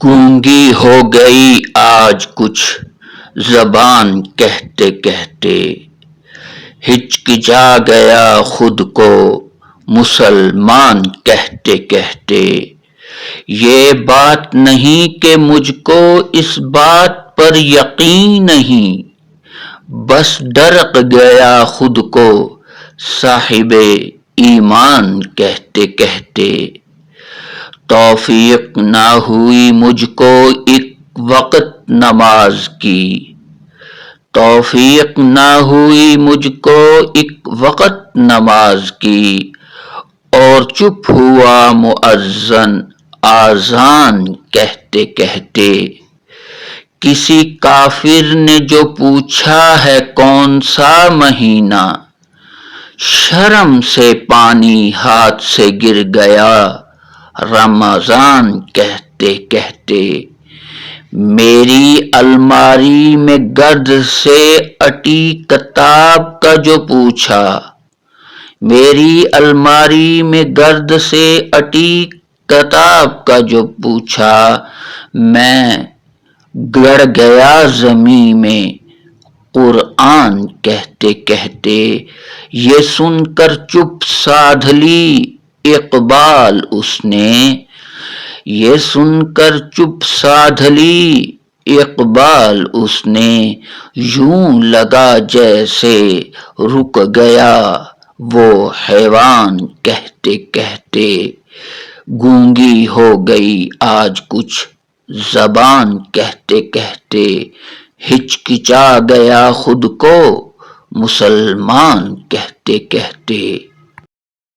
گونگی ہو گئی آج کچھ زبان کہتے کہتے، ہچکچا گیا خود کو مسلمان کہتے کہتے۔ یہ بات نہیں کہ مجھ کو اس بات پر یقین نہیں، بس ڈرق گیا خود کو صاحب ایمان کہتے کہتے۔ توفیق نہ ہوئی مجھ کو ایک وقت نماز کی، توفیق نہ ہوئی مجھ کو ایک وقت نماز کی، اور چپ ہوا مؤذن اذان کہتے کہتے۔ کسی کافر نے جو پوچھا ہے کون سا مہینہ، شرم سے پانی ہاتھ سے گر گیا رمضان کہتے کہتے۔ میری الماری میں گرد سے اٹی کتاب کا جو پوچھا، میری الماری میں گرد سے اٹی کتاب کا جو پوچھا، میں گڑ گیا زمیں میں قرآن کہتے کہتے۔ یہ سن کر چپ سادھ لی اقبال اس نے، یہ سن کر چپ سادھ لی اقبال اس نے، یوں لگا جیسے رک گیا وہ حیوان کہتے کہتے۔ گونگی ہو گئی آج کچھ زبان کہتے کہتے، ہچکچا گیا خود کو مسلمان کہتے کہتے۔